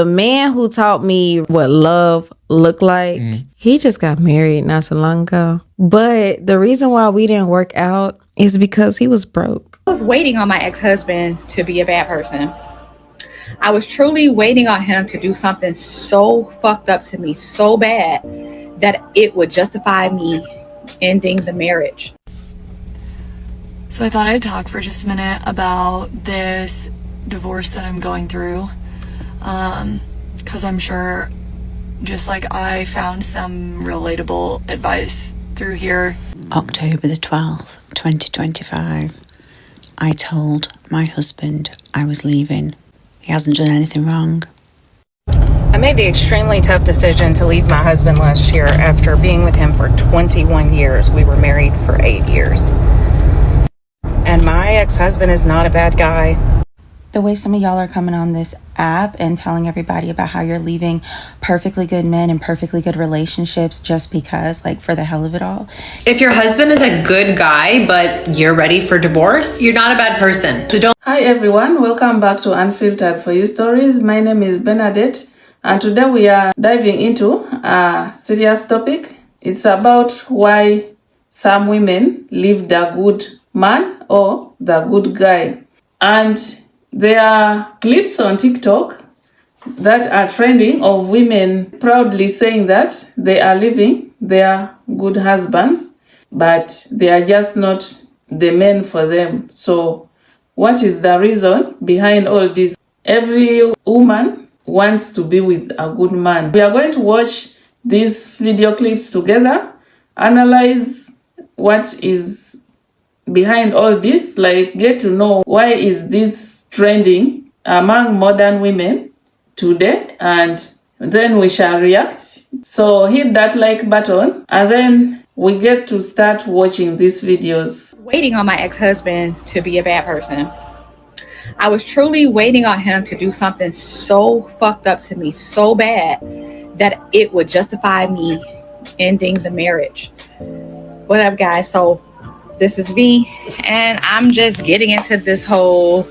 The man who taught me what love looked like, he just got married not so long ago. But the reason why we didn't work out is because he was broke. I was waiting on my ex-husband to be a bad person. I was truly waiting on him to do something so fucked up to me, so bad, that it would justify me ending the marriage. So I thought I'd talk for just a minute about this divorce that I'm going through. Because I'm sure, just like I found some relatable advice through here. October the 12th, 2025. I told my husband I was leaving. He hasn't done anything wrong. I made the extremely tough decision to leave my husband last year after being with him for 21 years. We were married for 8 years. And my ex-husband is not a bad guy. The way some of y'all are coming on this app and telling everybody about how you're leaving perfectly good men and perfectly good relationships just because, like, for the hell of it all. If your husband is a good guy, but you're ready for divorce, you're not a bad person. So don't. Hi everyone, welcome back to Unfiltered For You Stories. My name is Bernadette, and today we are diving into a serious topic. It's about why some women leave the good man or the good guy. And there are clips on TikTok that are trending of women proudly saying that they are leaving their good husbands, but they are just not the men for them. So what is the reason behind all this? Every woman wants to be with a good man. We are going to watch these video clips together, analyze what is behind all this, like get to know why is this trending among modern women today, and then we shall react. So hit that like button and then we get to start watching these videos. Waiting on my ex-husband to be a bad person. I was truly waiting on him to do something so fucked up to me, so bad, that it would justify me ending the marriage. What up, guys? So this is V, and I'm just getting into this whole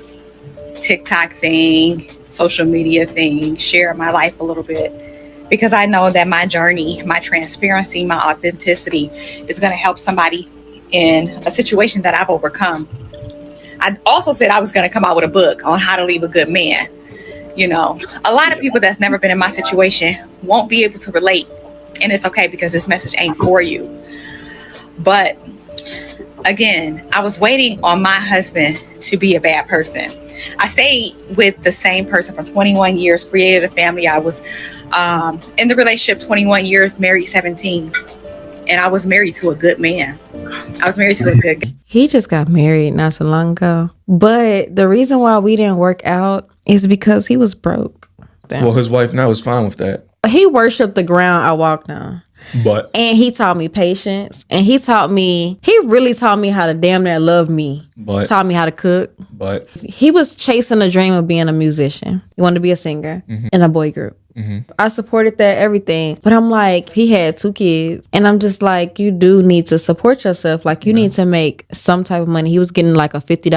TikTok thing, social media thing, share my life a little bit, because I know that my journey, my transparency, my authenticity is going to help somebody in a situation that I've overcome. I also said I was going to come out with a book on how to leave a good man. You know, a lot of people that's never been in my situation won't be able to relate, and it's okay because this message ain't for you. But again, I was waiting on my husband to be a bad person. I stayed with the same person for 21 years, created a family. I was in the relationship 21 years, married 17. And I was married to a good man. I was married to a good guy. He just got married not so long ago. But the reason why we didn't work out is because he was broke. Well, his wife now is fine with that. He worshiped the ground I walked on. And he taught me patience. And he really taught me how to damn near love me. Taught me how to cook. But he was chasing the dream of being a musician. He wanted to be a singer in a boy group. I supported that, everything. But I'm like, he had 2 kids. And I'm just like, you do need to support yourself. Like, you need to make some type of money. He was getting like a $50,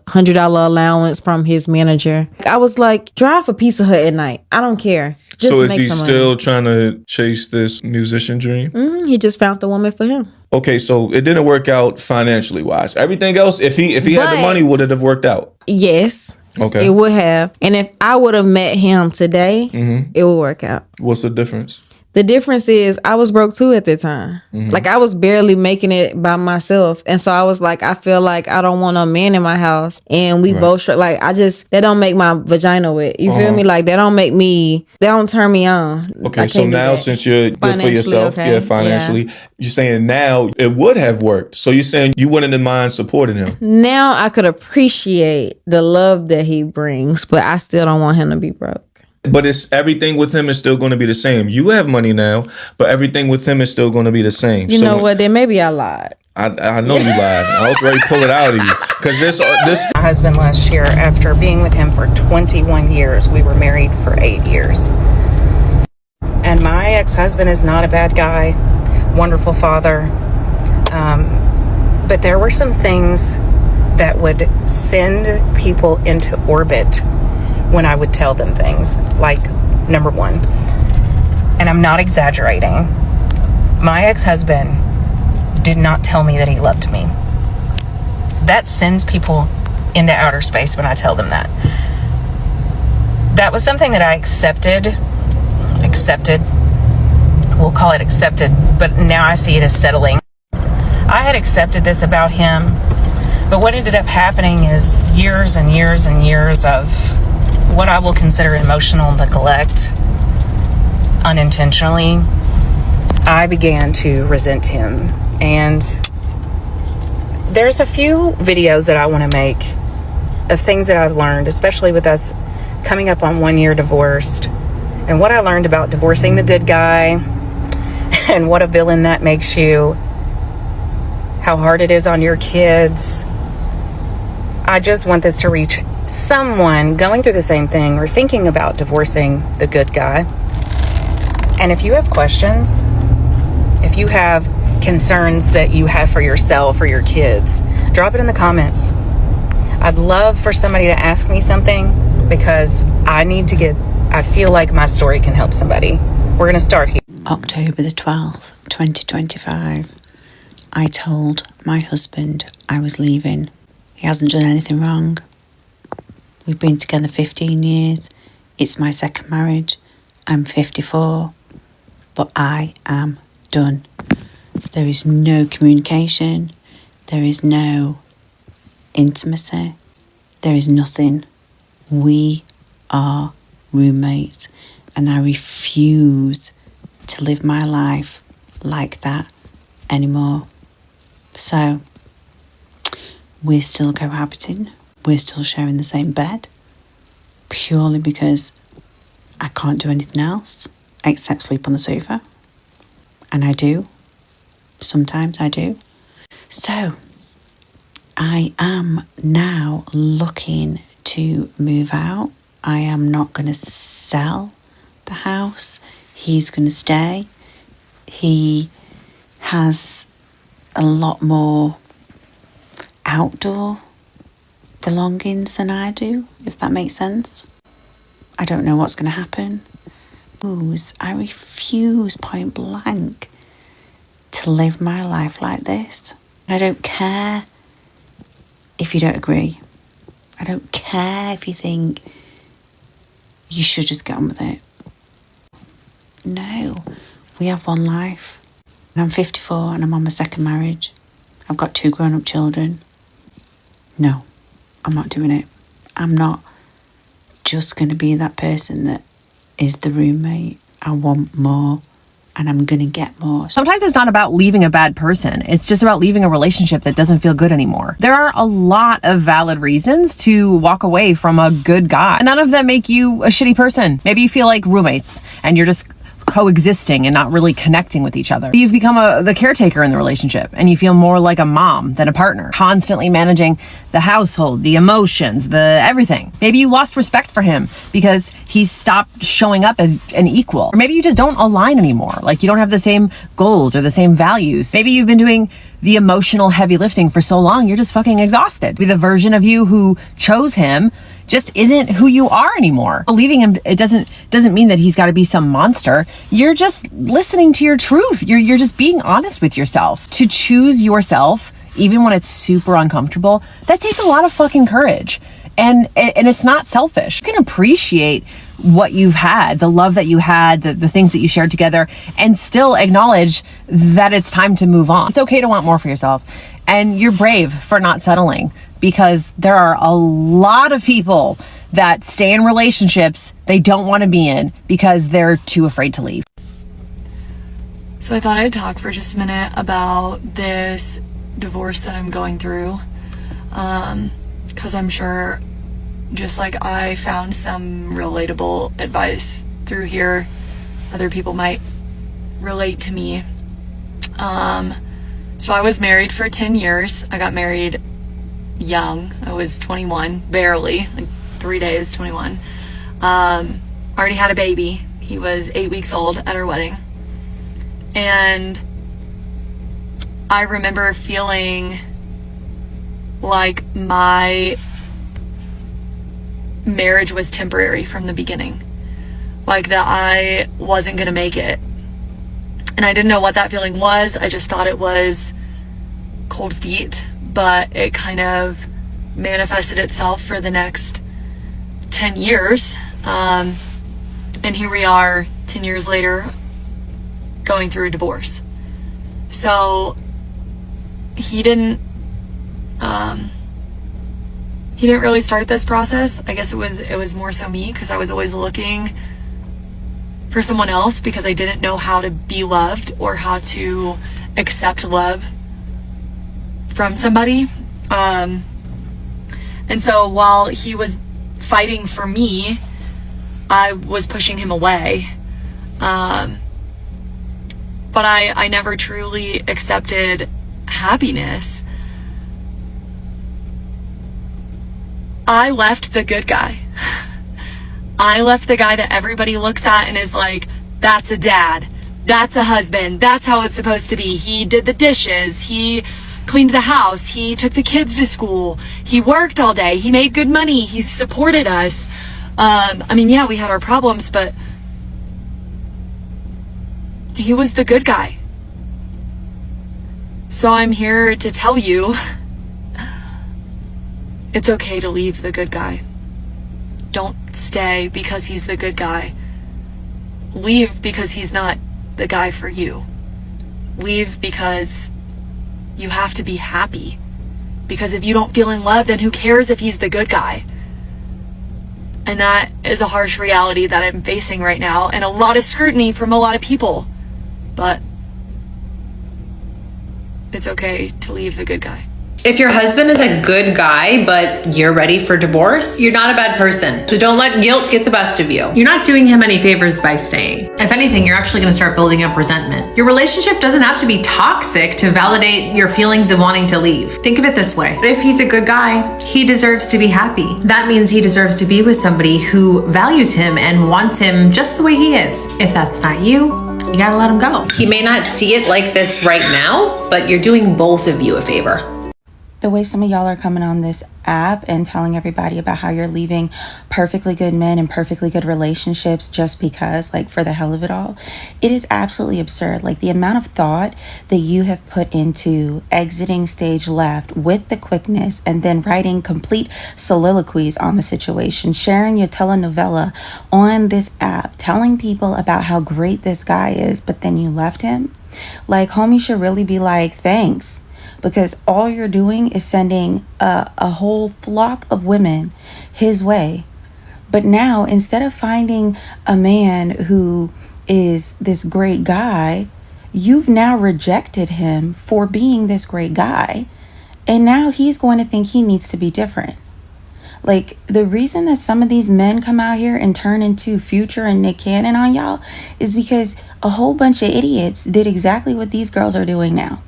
$100 allowance from his manager. I was like, drive a Pizza Hut at night. I don't care. Just so is he still trying to chase this musician dream? He just found the woman for him. Okay, so it didn't work out financially wise. Everything else, if he had the money, would it have worked out? Yes. Okay. It would have. And if I would have met him today, it would work out. What's the difference? The difference is I was broke too at the time. Like, I was barely making it by myself. And so I was like, I feel like I don't want a man in my house. And we both, like, that don't make my vagina wet. You feel me? Like, that don't turn me on. Okay, so now since you're good for yourself, financially, you're saying now it would have worked. So you're saying you wouldn't mind supporting him. Now I could appreciate the love that he brings, but I still don't want him to be broke. But it's everything with him is still going to be the same. You have money now, but everything with him is still going to be the same. You know what? Then maybe I lied. I know you lied. I was ready to pull it out of you because this. My husband last year, after being with him for 21 years, we were married for 8 years. And my ex-husband is not a bad guy, wonderful father. But there were some things that would send people into orbit when I would tell them things, like number one. And I'm not exaggerating. My ex-husband did not tell me that he loved me. That sends people into outer space when I tell them that. That was something that I accepted. We'll call it accepted, but now I see it as settling. I had accepted this about him, but what ended up happening is years and years and years of what I will consider emotional neglect, unintentionally. I began to resent him, and there's a few videos that I want to make of things that I've learned, especially with us coming up on 1 year divorced, and what I learned about divorcing the good guy and what a villain that makes you, how hard it is on your kids. I just want this to reach someone going through the same thing or thinking about divorcing the good guy. And if you have questions, if you have concerns that you have for yourself or your kids, drop it in the comments. I'd love for somebody to ask me something because I feel like my story can help somebody. We're going to start here. October the 12th, 2025. I told my husband I was leaving. He hasn't done anything wrong. We've been together 15 years. It's my second marriage. I'm 54. But I am done. There is no communication. There is no intimacy. There is nothing. We are roommates, and I refuse to live my life like that anymore. So we're still cohabiting. We're still sharing the same bed, purely because I can't do anything else except sleep on the sofa. And I do. Sometimes I do. So I am now looking to move out. I am not going to sell the house. He's going to stay. He has a lot more outdoor belongings than I do, if that makes sense. I don't know what's going to happen. I refuse point blank to live my life like this. I don't care if you don't agree. I don't care if you think you should just get on with it. No, we have one life. And I'm 54 and I'm on my second marriage. I've got 2 grown-up children. No, I'm not doing it. I'm not just going to be that person that is the roommate. I want more, and I'm going to get more. Sometimes it's not about leaving a bad person. It's just about leaving a relationship that doesn't feel good anymore. There are a lot of valid reasons to walk away from a good guy. None of them make you a shitty person. Maybe you feel like roommates and you're just coexisting and not really connecting with each other. You've become the caretaker in the relationship, and you feel more like a mom than a partner, constantly managing the household, the emotions, the everything. Maybe you lost respect for him because he's stopped showing up as an equal. Or maybe you just don't align anymore. Like you don't have the same goals or the same values. Maybe you've been doing the emotional heavy lifting for so long, you're just fucking exhausted. The version of you who chose him just isn't who you are anymore. Leaving him, it doesn't mean that he's got to be some monster. You're just listening to your truth. You're just being honest with yourself. To choose yourself, even when it's super uncomfortable, that takes a lot of fucking courage. And it's not selfish. You can appreciate what you've had, the love that you had, the things that you shared together, and still acknowledge that it's time to move on. It's okay to want more for yourself. And you're brave for not settling, because there are a lot of people that stay in relationships they don't want to be in because they're too afraid to leave. So I thought I'd talk for just a minute about this divorce that I'm going through. Because I'm sure, just like I found some relatable advice through here, other people might relate to me. So I was married for 10 years. I got married young. I was 21, barely, like 3 days, 21. Already had a baby. He was 8 weeks old at our wedding. And I remember feeling like my marriage was temporary from the beginning. like that I wasn't gonna make it. And I didn't know what that feeling was. I just thought it was cold feet, but it kind of manifested itself for the next 10 years. And here we are 10 years later going through a divorce. So he didn't really start this process. I guess it was more so me, because I was always looking for someone else because I didn't know how to be loved or how to accept love from somebody. And so while he was fighting for me, I was pushing him away. But I never truly accepted happiness. I left the good guy. I left the guy that everybody looks at and is like, that's a dad, that's a husband, that's how it's supposed to be. He did the dishes, he cleaned the house, he took the kids to school, he worked all day, he made good money, he supported us. I mean, yeah, we had our problems, but he was the good guy. So I'm here to tell you, it's okay to leave the good guy. Don't stay because he's the good guy. Leave because he's not the guy for you. Leave because you have to be happy. Because if you don't feel in love, then who cares if he's the good guy? And that is a harsh reality that I'm facing right now, and a lot of scrutiny from a lot of people. But it's okay to leave the good guy. If your husband is a good guy, but you're ready for divorce, you're not a bad person. So don't let guilt get the best of you. You're not doing him any favors by staying. If anything, you're actually going to start building up resentment. Your relationship doesn't have to be toxic to validate your feelings of wanting to leave. Think of it this way. If he's a good guy, he deserves to be happy. That means he deserves to be with somebody who values him and wants him just the way he is. If that's not you, you gotta let him go. He may not see it like this right now, but you're doing both of you a favor. The way some of y'all are coming on this app and telling everybody about how you're leaving perfectly good men and perfectly good relationships just because, like, for the hell of it all, it is absolutely absurd. Like, the amount of thought that you have put into exiting stage left with the quickness and then writing complete soliloquies on the situation, sharing your telenovela on this app, telling people about how great this guy is, but then you left him. Like, homie should really be like, thanks. Because all you're doing is sending a whole flock of women his way. But now, instead of finding a man who is this great guy, you've now rejected him for being this great guy. And now he's going to think he needs to be different. Like, the reason that some of these men come out here and turn into Future and Nick Cannon on y'all is because a whole bunch of idiots did exactly what these girls are doing now.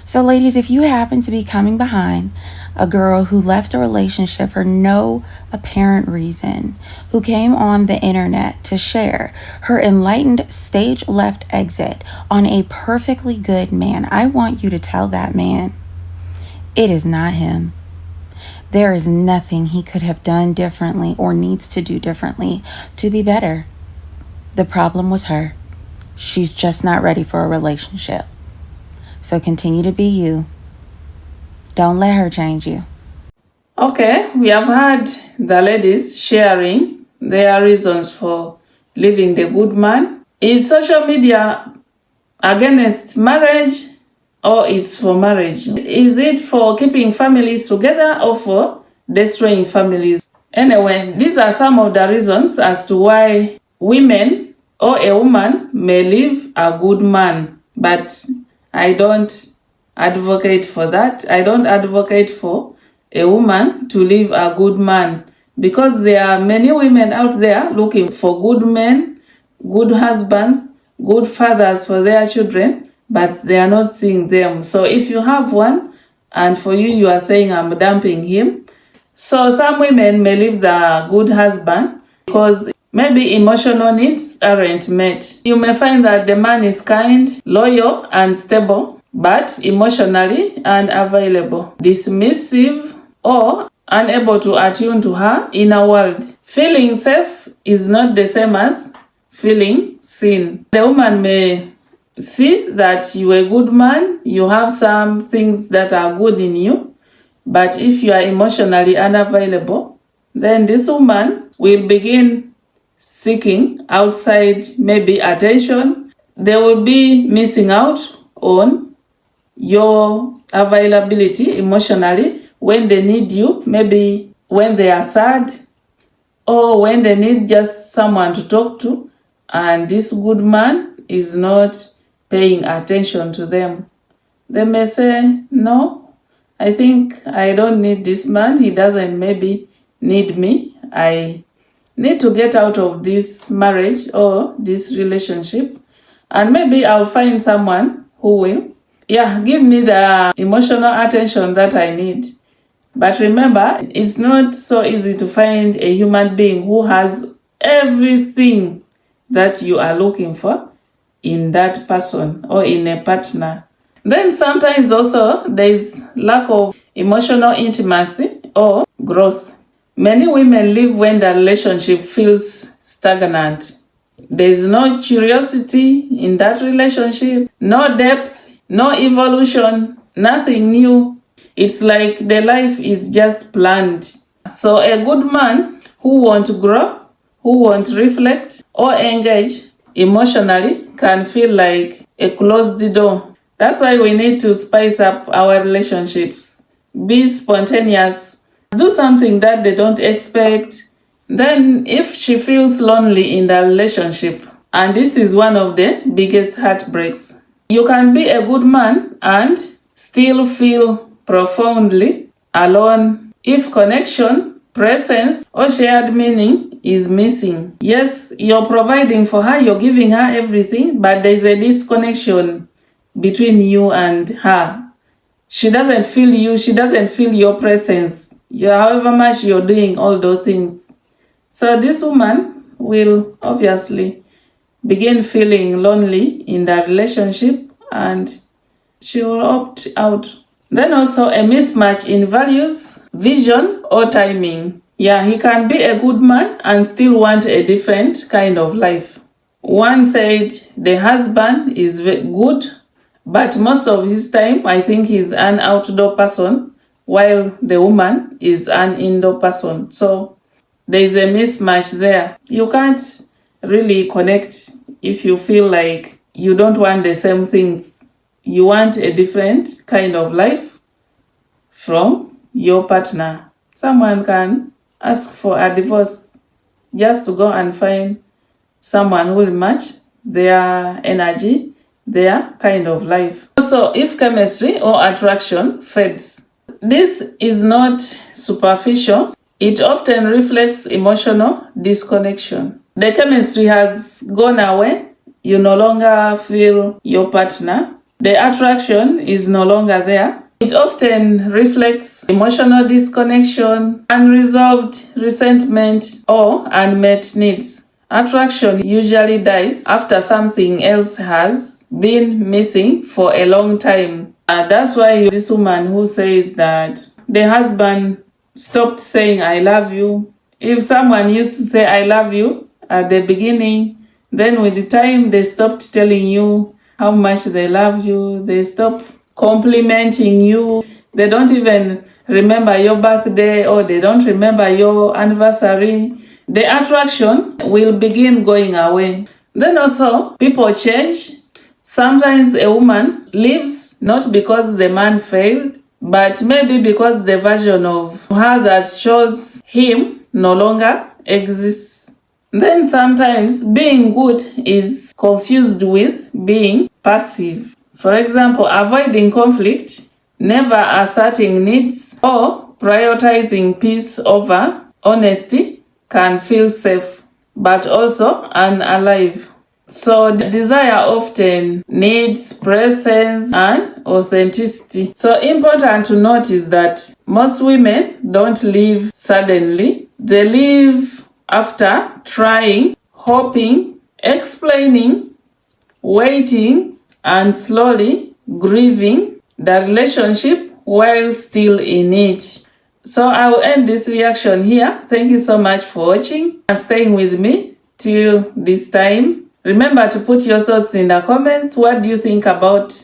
So ladies, if you happen to be coming behind a girl who left a relationship for no apparent reason, who came on the internet to share her enlightened stage left exit on a perfectly good man, I want you to tell that man, it is not him. There is nothing he could have done differently or needs to do differently to be better. The problem was her. She's just not ready for a relationship. So continue to be you. Don't let her change you. Okay, we have heard the ladies sharing their reasons for leaving the good man. Is social media against marriage or is for marriage? Is it for keeping families together or for destroying families? Anyway, these are some of the reasons as to why women or a woman may leave a good man. But I don't advocate for that. I don't advocate for a woman to leave a good man because there are many women out there looking for good men, good husbands, good fathers for their children, but they are not seeing them. So if you have one and for you are saying I'm dumping him, so some women may leave the good husband because maybe emotional needs aren't met. You may find that the man is kind, loyal, and stable, but emotionally unavailable, dismissive, or unable to attune to her inner world. Feeling safe is not the same as feeling seen. The woman may see that you're a good man, you have some things that are good in you, but if you are emotionally unavailable, then this woman will begin seeking outside maybe attention. They will be missing out on your availability emotionally when they need you, maybe when they are sad or when they need just someone to talk to, and this good man is not paying attention to them. They may say, no, I think I don't need this man. He doesn't maybe need me. I need to get out of this marriage or this relationship, and maybe I'll find someone who will, give me the emotional attention that I need. But remember, it's not so easy to find a human being who has everything that you are looking for in that person or in a partner. Then sometimes also there is lack of emotional intimacy or growth. Many women leave when the relationship feels stagnant. There is no curiosity in that relationship, no depth, no evolution, nothing new. It's like the life is just planned. So a good man who won't grow, who won't reflect or engage emotionally can feel like a closed door. That's why we need to spice up our relationships. Be spontaneous. Do something that they don't expect. Then if she feels lonely in the relationship, and this is one of the biggest heartbreaks, you can be a good man and still feel profoundly alone if connection, presence, or shared meaning is missing. Yes, you're providing for her, you're giving her everything, but there's a disconnection between you and her. She doesn't feel you, she doesn't feel your presence, however much you're doing all those things. So this woman will obviously begin feeling lonely in that relationship and she will opt out. Then also a mismatch in values, vision, or timing. He can be a good man and still want a different kind of life. One said the husband is good, but most of his time I think he's an outdoor person, while the woman is an indoor person. So there is a mismatch there. You can't really connect if you feel like you don't want the same things. You want a different kind of life from your partner. Someone can ask for a divorce just to go and find someone who will match their energy, their kind of life. So if chemistry or attraction fades, this is not superficial. It often reflects emotional disconnection. The chemistry has gone away. You no longer feel your partner. The attraction is no longer there. It often reflects emotional disconnection, unresolved resentment, or unmet needs. Attraction usually dies after something else has been missing for a long time. And that's why this woman who says that the husband stopped saying, I love you. If someone used to say, I love you at the beginning, then with the time they stopped telling you how much they love you, they stop complimenting you, they don't even remember your birthday or they don't remember your anniversary, the attraction will begin going away. Then also, people change. Sometimes a woman leaves not because the man failed, but maybe because the version of her that chose him no longer exists. Then sometimes being good is confused with being passive. For example, avoiding conflict, never asserting needs, or prioritizing peace over honesty can feel safe, but also unalive. So the desire often needs presence and authenticity. So important to note is that most women don't leave suddenly. They leave after trying, hoping, explaining, waiting, and slowly grieving the relationship while still in it. So I will end this reaction here. Thank you so much for watching and staying with me till this time. Remember to put your thoughts in the comments. What do you think about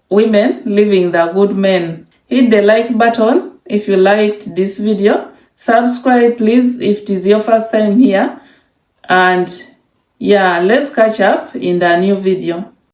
women leaving the good men? Hit the like button if you liked this video. Subscribe please if it is your first time here. And yeah, let's catch up in the new video.